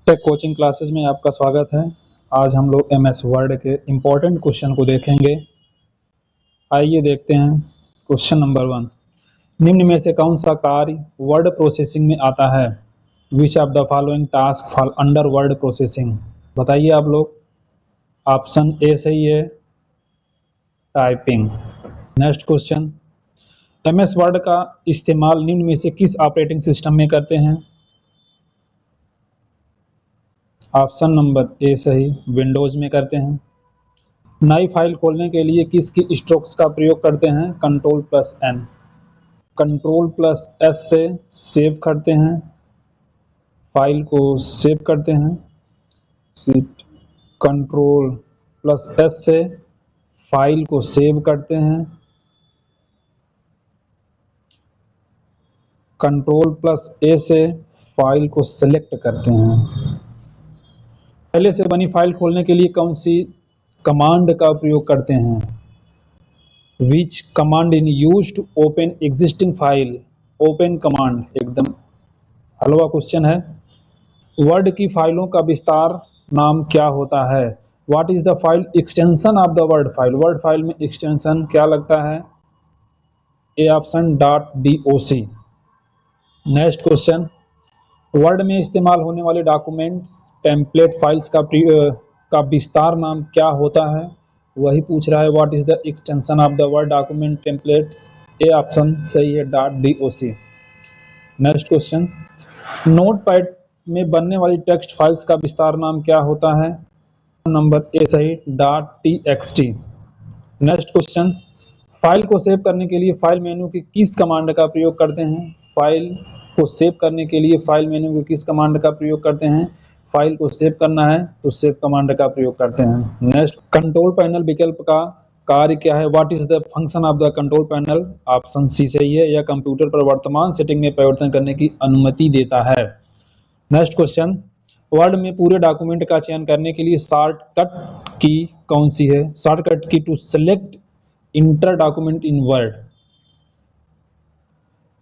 Take coaching classes में आपका स्वागत है। आज हम लोग एमएस वर्ड के इम्पोर्टेंट क्वेश्चन को देखेंगे। आइए देखते हैं। क्वेश्चन नंबर 1, निम्न में से कौन सा कार्य वर्ड प्रोसेसिंग में आता है? विच of the following task fall under word processing? बताइए आप लोग। ऑप्शन ए सही है, typing. Next question, MS word का इस्तेमाल निम्न में से किस ऑपरेटिंग सिस्टम में करते हैं? ऑप्शन नंबर ए सही, विंडोज में करते हैं। नई फाइल खोलने के लिए किसकी स्ट्रोक्स का प्रयोग करते हैं? Ctrl+N। Ctrl+S से सेव करते हैं, फाइल को सेव करते हैं। Ctrl+S से फाइल को सेव करते हैं। Ctrl+A से फाइल को सेलेक्ट करते हैं। पहले से बनी फाइल खोलने के लिए कौन सी कमांड का प्रयोग करते हैं? Which command in used to open existing file? Open command एकदम हलवा क्वेश्चन है। वर्ड की फाइलों का विस्तार नाम क्या होता है? What is the file extension of the word file? Word file में एक्सटेंशन क्या लगता है? A option .doc। Next question, word में इस्तेमाल होने वाले डॉक्यूमेंट्स टेम्पलेट फाइल्स का विस्तार नाम क्या होता है? वही पूछ रहा है, what is the extension of the word document templates? A option सही है, .doc। नेक्स्ट क्वेश्चन, नोटपैड में बनने वाली टेक्स्ट फाइल्स का विस्तार नाम क्या होता है? नंबर ए सही, .txt। नेक्स्ट क्वेश्चन, फाइल को सेव करने के लिए फाइल मेनू की किस कमांड का प्रयोग करते हैं? फाइल को सेव करने के लिए फाइल मेनू की किस कमांड का प्रयोग करते हैं? फाइल को सेव करना है तो सेव कमांड का प्रयोग करते हैं। नेक्स्ट, कंट्रोल पैनल विकल्प का कार्य क्या है? What is the function of the control panel? Option C सही है, यह कंप्यूटर पर वर्तमान सेटिंग में परिवर्तन करने की अनुमति देता है। नेक्स्ट क्वेश्चन, वर्ड में पूरे डॉक्यूमेंट का चयन करने के लिए शॉर्टकट की कौन सी है? Shortcut key to select entire document in Word.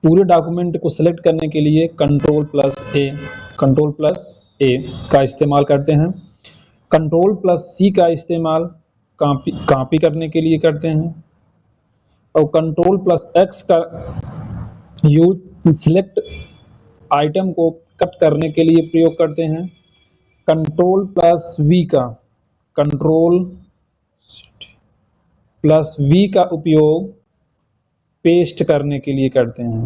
पूरे डॉक्यूमेंट को सिलेक्ट करने के लिए Ctrl+A का इस्तेमाल करते हैं। Ctrl+C का इस्तेमाल कॉपी करने के लिए करते हैं और Ctrl+X का यूज सिलेक्ट आइटम को कट करने के लिए प्रयोग करते हैं। Ctrl+V का उपयोग पेस्ट करने के लिए करते हैं,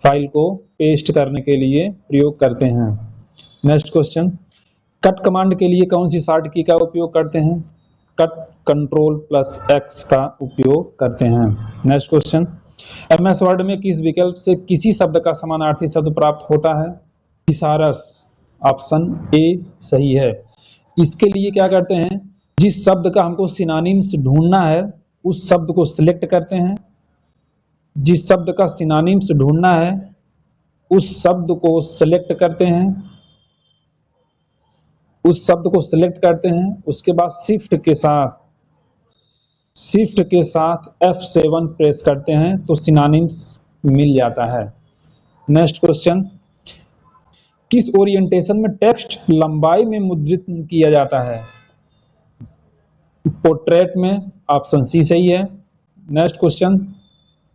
फाइल को पेस्ट करने के लिए प्रयोग करते हैं। नेक्स्ट क्वेश्चन, कट कमांड के लिए कौन सी शॉर्ट की का उपयोग करते हैं? कट Ctrl+X का उपयोग करते हैं। नेक्स्ट क्वेश्चन, एमएस वर्ड में किस विकल्प से किसी शब्द का समानार्थी शब्द प्राप्त होता है? थिसारस। ऑप्शन ए सही है। इसके लिए क्या करते हैं, जिस शब्द का हमको सिनोनिम्स ढूंढना है उस शब्द को सिलेक्ट करते हैं। जिस शब्द का सिनोनिम्स ढूंढना है उस शब्द को सिलेक्ट करते हैं, उसके बाद शिफ्ट के साथ F7 प्रेस करते हैं तो सिनोनिम्स मिल जाता है। नेक्स्ट क्वेश्चन, किस ओरिएंटेशन में टेक्स्ट लंबाई में मुद्रित किया जाता है? पोर्ट्रेट में। ऑप्शन सी सही है। नेक्स्ट क्वेश्चन,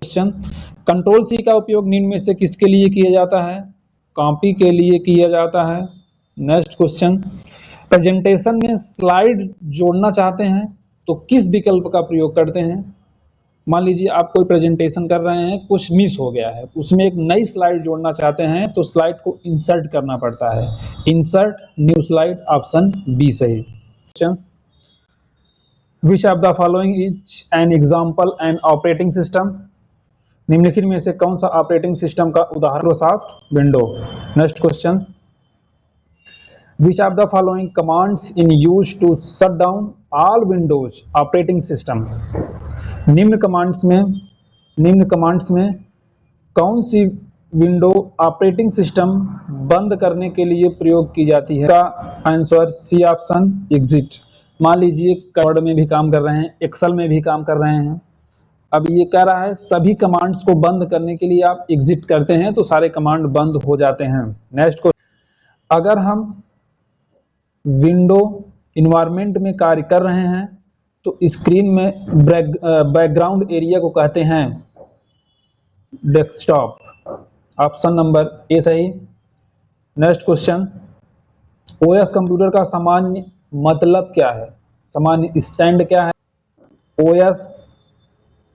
Ctrl+C का उपयोग निम्न में से किसके लिए किया जाता है? कॉपी के लिए किया जाता है। नेक्स्ट क्वेश्चन, प्रेजेंटेशन में स्लाइड जोड़ना चाहते हैं तो किस विकल्प का प्रयोग करते हैं? मान लीजिए आप कोई प्रेजेंटेशन कर रहे हैं, कुछ मिस हो गया है, उसमें एक नई स्लाइड जोड़ना चाहते हैं तो स्लाइड को इंसर्ट करना पड़ता है। Insert new slide. Option B सही। Which of the following is an example and operating system? निम्नलिखित में से कौन सा ऑपरेटिंग सिस्टम का उदाहरण? Microsoft window. Next question, which of the following commands in use to shut down all Windows operating system? निम्न commands में कौन सी विंडो ऑपरेटिंग सिस्टम बंद करने के लिए प्रयोग की जाती है? का आंसर सी ऑप्शन, एग्जिट। मान लीजिए वर्ड में भी काम कर रहे हैं, एक्सेल में भी काम कर रहे हैं, अब ये कह रहा है सभी कमांड्स को बंद करने के लिए आप एग्जिट करते हैं तो सारे कमांड बंद हो जाते हैं। नेक्स्ट क्वेश्चन, अगर हम विंडो इन्वायरमेंट में कार्य कर रहे हैं तो स्क्रीन में बैकग्राउंड एरिया को कहते हैं डेस्कटॉप। ऑप्शन नंबर ए सही। नेक्स्ट क्वेश्चन, ओएस कंप्यूटर का सामान्य मतलब क्या है? सामान्य स्टैंड क्या है? ओएस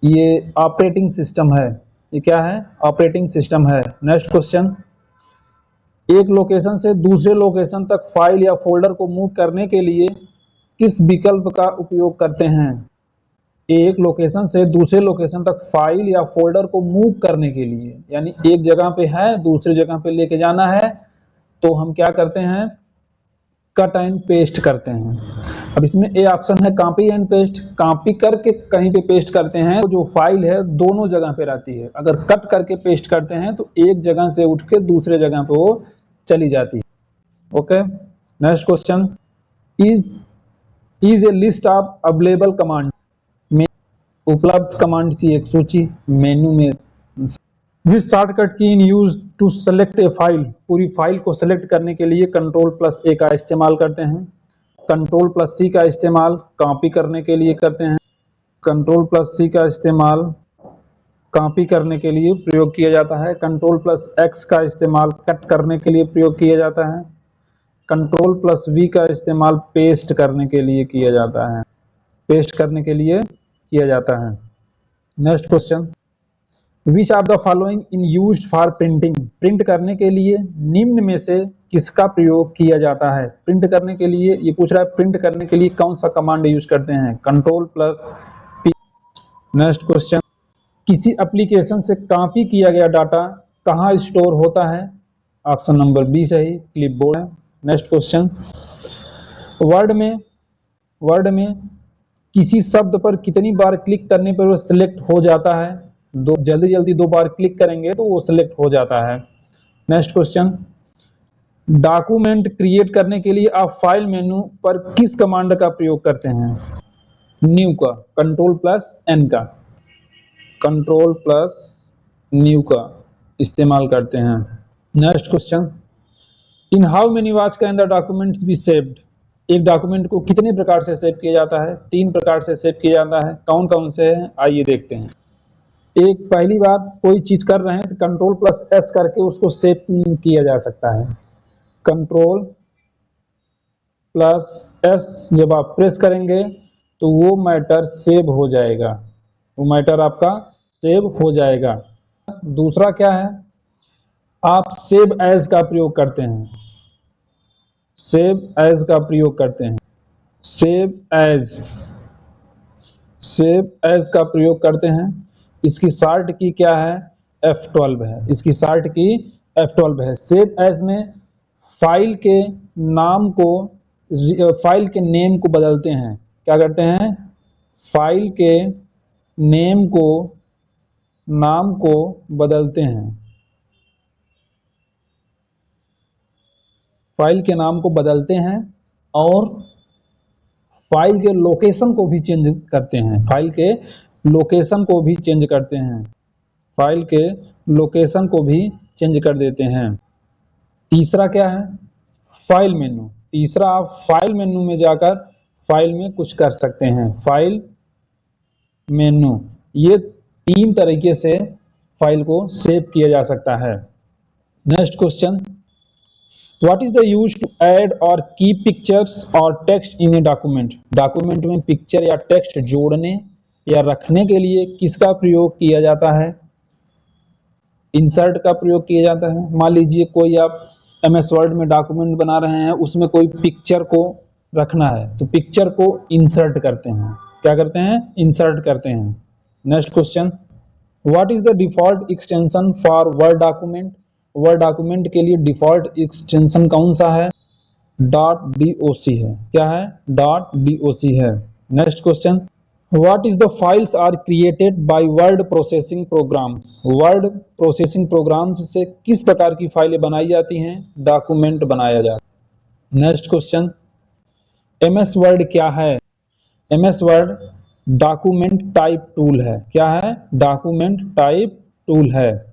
ये ऑपरेटिंग सिस्टम है। ये क्या है? ऑपरेटिंग सिस्टम है। नेक्स्ट क्वेश्चन, एक लोकेशन से दूसरे लोकेशन तक फाइल या फोल्डर को मूव करने के लिए किस विकल्प का उपयोग करते हैं? एक लोकेशन से दूसरे लोकेशन तक फाइल या फोल्डर को मूव करने के लिए, यानी एक जगह पे है दूसरी जगह पे लेके जाना है, तो हम क्या करते हैं? कट एंड पेस्ट करते हैं। अब इसमें ए ऑप्शन है कॉपी एंड पेस्ट। कॉपी करके कहीं पे पेस्ट करते हैं तो जो फाइल है दोनों जगह पे रहती है। अगर कट करके पेस्ट करते हैं तो एक जगह से उठ के दूसरे जगह पे वो चली जाती है। Okay, next question, is a list of available command में उपलब्ध कमांड की एक सूची मेनू में। Which shortcut key in use to select a file? पूरी फाइल को सेलेक्ट करने के लिए Ctrl+A का इस्तेमाल करते हैं। Ctrl+C का इस्तेमाल कॉपी करने के लिए करते हैं। Ctrl+C का इस्तेमाल कॉपी करने के लिए प्रयोग किया जाता है। Ctrl+X का इस्तेमाल कट करने के लिए प्रयोग किया जाता है। Ctrl+V का इस्तेमाल पेस्ट करने के लिए किया जाता है। पेस्ट करने के लिए किया जाता है। Next question, which of the following in used for printing? Print करने के लिए निम्न में से किसका प्रयोग किया जाता है? प्रिंट करने के लिए ये पूछ रहा है, प्रिंट करने के लिए कौन सा कमांड यूज करते हैं? Ctrl+P। नेक्स्ट क्वेश्चन, किसी एप्लीकेशन से कॉपी किया गया डाटा कहाँ स्टोर होता है? ऑप्शन नंबर बी सही, क्लिपबोर्ड है। नेक्स्ट क्वेश्चन, वर्ड में किसी शब्द पर कितनी बार क्लिक करने पर वो सिलेक्ट हो जाता है? जल्दी दो बार क्लिक करेंगे तो वो सिलेक्ट हो जाता है। नेक्स्ट क्वेश्चन, डॉक्यूमेंट क्रिएट करने के लिए आप फाइल मेनू पर किस कमांड का प्रयोग करते हैं? न्यू का, Ctrl+N का, Ctrl+New का इस्तेमाल करते हैं। Next question, in how many was can the documents be saved? एक डॉक्यूमेंट को कितने प्रकार से सेव किया जाता है? 3 प्रकार से सेव किया जाता है। कौन कौन से हैं आइए देखते हैं। एक, पहली बात, कोई चीज कर रहे हैं तो Ctrl+S करके उसको सेव किया जा सकता है। Ctrl+S जब आप प्रेस करेंगे तो वो मैटर सेव हो जाएगा, वो मैटर आपका सेव हो जाएगा। दूसरा क्या है? आप सेव एज का प्रयोग करते हैं। सेव एज का प्रयोग करते हैं। सेव एज का प्रयोग करते हैं। इसकी शॉर्ट की क्या है? F12 है। इसकी शॉर्ट की F12 है। सेव एज में फाइल के नाम को, फाइल के नेम को बदलते हैं। क्या करते हैं? फाइल के नाम को बदलते हैं। फाइल के नाम को बदलते हैं और फाइल के लोकेशन को भी चेंज करते हैं। फाइल के लोकेशन को भी चेंज करते हैं। फाइल के लोकेशन को भी चेंज कर देते हैं। तीसरा क्या है? File menu. तीसरा, आप फाइल मेनू में जाकर फाइल में कुछ कर सकते हैं। फाइल मेनू, ये 3 तरीके से फाइल को सेव किया जा सकता है। Next question, what is the use to add or keep pictures or text in a document? Document में पिक्चर या टेक्स्ट जोड़ने या रखने के लिए किसका प्रयोग किया जाता है? इंसर्ट का प्रयोग किया जाता है। मान लीजिए कोई आप MS वर्ड में डॉक्यूमेंट बना रहे हैं, उसमें कोई पिक्चर को रखना है तो पिक्चर को इंसर्ट करते हैं। क्या करते हैं? इंसर्ट करते हैं। Next question, what is the default extension for word document? Word document के लिए डिफॉल्ट एक्सटेंशन कौन सा है? .doc है। क्या है? .doc है। Next question, what is the files are created by word processing programs? Word processing programs से किस प्रकार की फाइलें बनाई जाती हैं? डॉक्यूमेंट बनाया जाता है। नेक्स्ट क्वेश्चन, MS वर्ड क्या है? MS word document type tool है। क्या है? डॉक्यूमेंट टाइप टूल है।